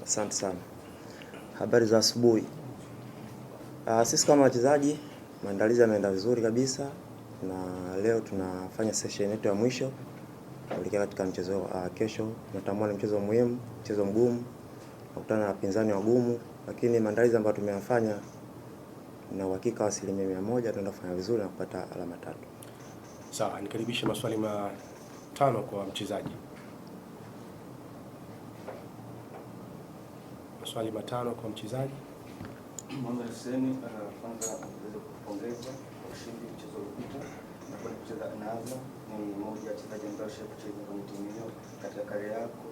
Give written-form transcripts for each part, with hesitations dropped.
Asante sana. Habari za asubuhi. Sisi kama wachezaji maandalizi yanaenda vizuri kabisa, na leo tunafanya session yetu ya mwisho kuelekea katika mchezo kesho. Tunatambua ni mchezo muhimu, mchezo mgumu, tunakutana na wapinzani wagumu, lakini maandalizi ambayo tumeyafanya na uhakika wa 100% tunaenda kufanya vizuri na kupata alama 3. Sawa, nikaribisha maswali 5 kwa mchezaji. Maswali 5 kwa mchezaji. Mwanzo Hussein, kwanza naweza kupongeza kwa ushindi mchezo uliopita na kwa kucheza na Azam. Ni mmoja wa wachezaji ambao kucheza kwenye timu hiyo katika kariera yako.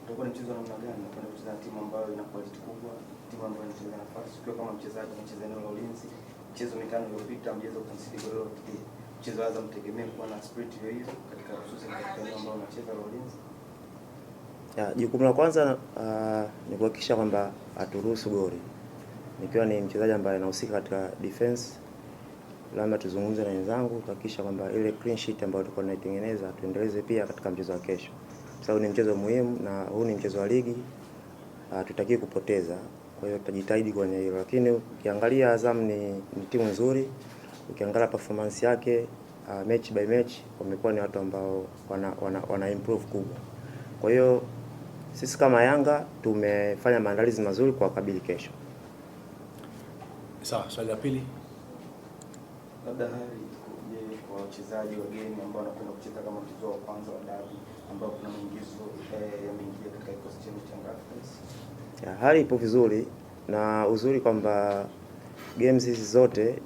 Utakuwa ni mchezo namna gani kwa kucheza na timu ambayo ina quality kubwa, timu ambayo inacheza nafasi kwa kama mchezaji anacheza eneo la ulinzi. Mchezo mitano uliopita mchezo ukansidi goli lote. Mchezo wa Azam tegemea kuwa na spirit hiyo katika hususan katika eneo ambao unacheza la ulinzi. Jukumu la kwanza ni kuhakikisha kwamba haturuhusu goli. Nikiwa ni mchezaji ambaye anahusika katika defense, lazima tuzungumze na wenzangu kuhakikisha kwamba ile clean sheet ambayo tulikuwa tunaitengeneza tuendeleze pia katika mchezo wa kesho. Kwa sababu ni mchezo muhimu na huu ni mchezo wa ligi, tutaki kupoteza. Kwa hiyo tutajitahidi kwenye hilo. Lakini ukiangalia Azam ni timu nzuri. Ukiangalia performance yake match by match wamekuwa ni watu ambao wana improve kubwa. Kwa hiyo sisi kama Yanga tumefanya maandalizi mazuri kwa kabili kesho. Sawa, swali la pili. Labda hali je, kwa wachezaji wageni ambao wanakwenda kucheza kama mchezo wa kwanza wa dabi ambao kuna mwingizo yameingia katika kikosi cha Young Africans? Hali ipo vizuri na uzuri kwamba games hizi zote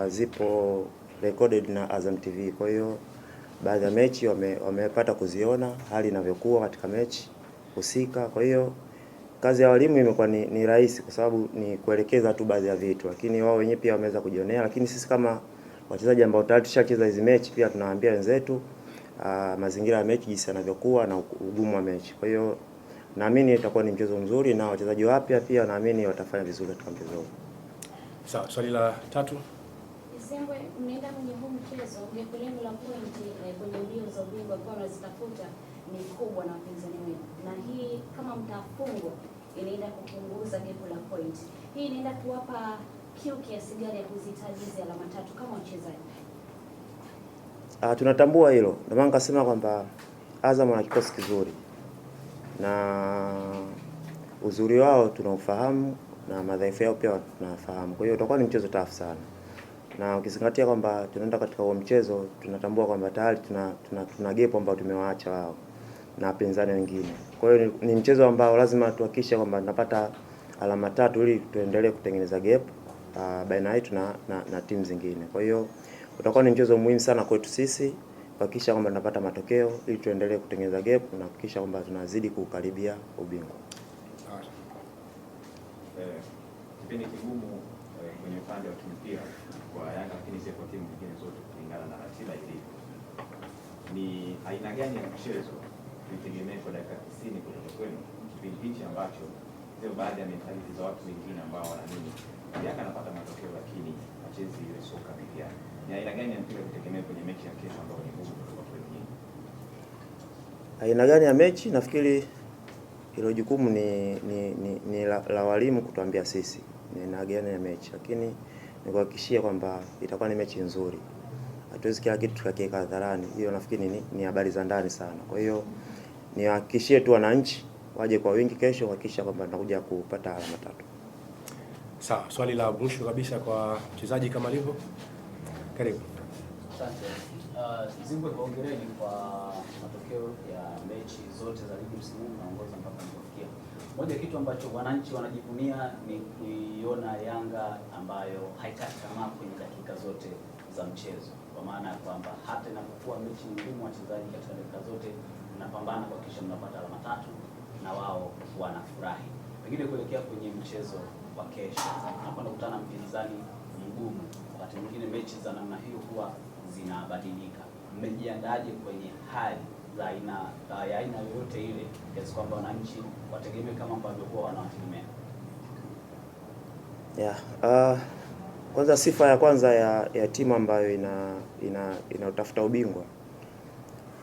zipo recorded na Azam TV. Kwa hiyo baadhi ya mechi wamepata kuziona hali inavyokuwa katika mechi husika. Kwa hiyo kazi ya walimu imekuwa ni rahisi kwa sababu ni kuelekeza tu baadhi ya vitu, lakini wao wenyewe pia wameweza kujionea. Lakini sisi kama wachezaji ambao tayari tushacheza hizi mechi pia tunawaambia wenzetu mazingira ya mechi jinsi yanavyokuwa na ugumu wa mechi. Kwa hiyo naamini itakuwa ni mchezo mzuri na wachezaji wapya pia naamini watafanya vizuri katika mchezo huu. Sawa, swali la 3. Zengwe, mnaenda kwenye huu mchezo, lengo la pointi kwenye mbio za ubingwa ambao unazitafuta ni kubwa na wapinzani wenu. Na hii kama mtafungwa inaenda kupunguza gap la point. Hii inaenda kuwapa kiu kiasi gani ya kuzihitaji hizo alama 3 kama wachezaji? Tunatambua hilo. Ndio maana nikasema kwamba Azam wana kikosi kizuri. Na uzuri wao tunaufahamu na madhaifu yao pia tunafahamu. Kwa hiyo utakuwa ni mchezo tafu sana. Na ukizingatia kwamba tunaenda katika huo mchezo, tunatambua kwamba tayari tuna gap ambao tumewaacha wao na wapinzani wengine. Kwa hiyo ni mchezo ambao lazima tuhakikishe kwamba tunapata alama 3 ili tuendelee kutengeneza gap baina yetu na timu zingine. Kwa hiyo utakuwa ni mchezo muhimu sana kwetu sisi kuhakikisha kwamba tunapata matokeo ili tuendelee kutengeneza gap na kuhakikisha kwamba tunazidi kukaribia ubingwa. Kipindi kigumu kwenye upande wa kimpira kwa Yanga, lakini sio kwa timu nyingine zote kulingana na ratiba ilivyo. Ni aina gani ya mchezo tutegemee kwa dakika 90 kutoka kwenu kipindi hichi ambacho sio baadhi ya mentality za watu wengine ambao wanaamini Yanga anapata matokeo lakini hachezi ile soka pekee yake? Ni aina gani ya mpira tutegemee kwenye mechi ya kesho ambayo ni ngumu kutoka kwenu? Aina gani ya mechi? Nafikiri hilo jukumu ni la walimu kutuambia sisi ni aina gani ya mechi, lakini nikuhakikishia kwamba itakuwa ni mechi nzuri. Hatuwezi kila kitu tukakiweka hadharani. Hiyo nafikiri ni habari za ndani sana. Kwa hiyo niwahakikishie tu wananchi waje kwa wingi kesho kuhakikisha kwamba tunakuja kupata alama 3. Sawa, swali la mwisho kabisa kwa mchezaji kama alivyo. Karibu. Asante. Zingwe, hongereni kwa matokeo ya mechi zote za ligi msimu huu, naongoza mpaka mlipofikia. Moja kitu ambacho wananchi wanajivunia ni kuiona Yanga ambayo haikati tamaa kwenye dakika zote za mchezo. Kwa maana ya kwamba hata inapokuwa mechi ngumu, wachezaji katika dakika zote mnapambana kuhakikisha mnapata alama 3 na wao wanafurahi. Pengine kuelekea kwenye mchezo wa kesho, tunakwenda kukutana mpinzani mgumu. Wakati mwingine mechi za namna hiyo huwa zinabadilika. Mmejiandaje kwenye hali za aina yoyote ile kiasi kwamba wananchi wategemee kama ambavyo huwa wanawategemea? Kwanza sifa ya kwanza ya timu ambayo inautafuta ubingwa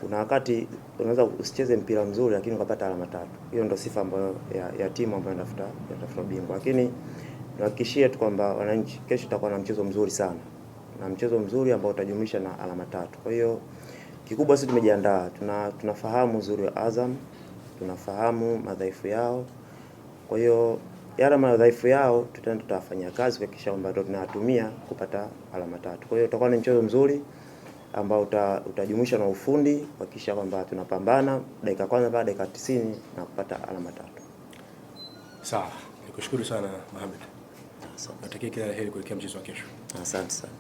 kuna wakati unaweza usicheze mpira mzuri lakini ukapata alama 3. Hiyo ndio sifa ambayo ya timu ambayo inatafuta ubingwa. Lakini nihakikishie tu kwamba wananchi, kesho tutakuwa na mchezo mzuri sana, na mchezo mzuri ambao utajumlisha na alama 3. Kwa hiyo kikubwa sisi tumejiandaa, tunafahamu uzuri wa Azam, tunafahamu madhaifu yao. Kwa hiyo yale madhaifu yao tutafanyia kazi kuhakikisha kwamba tunatumia kupata alama 3. Kwa hiyo utakuwa ni mchezo mzuri ambao utajumuisha na ufundi kuhakikisha kwamba tunapambana dakika kwanza mpaka dakika 90 na kupata alama 3. Sawa, nikushukuru sana Mohamed. Asante. Natakia kila la heri kuelekea mchezo wa kesho. Asante sana.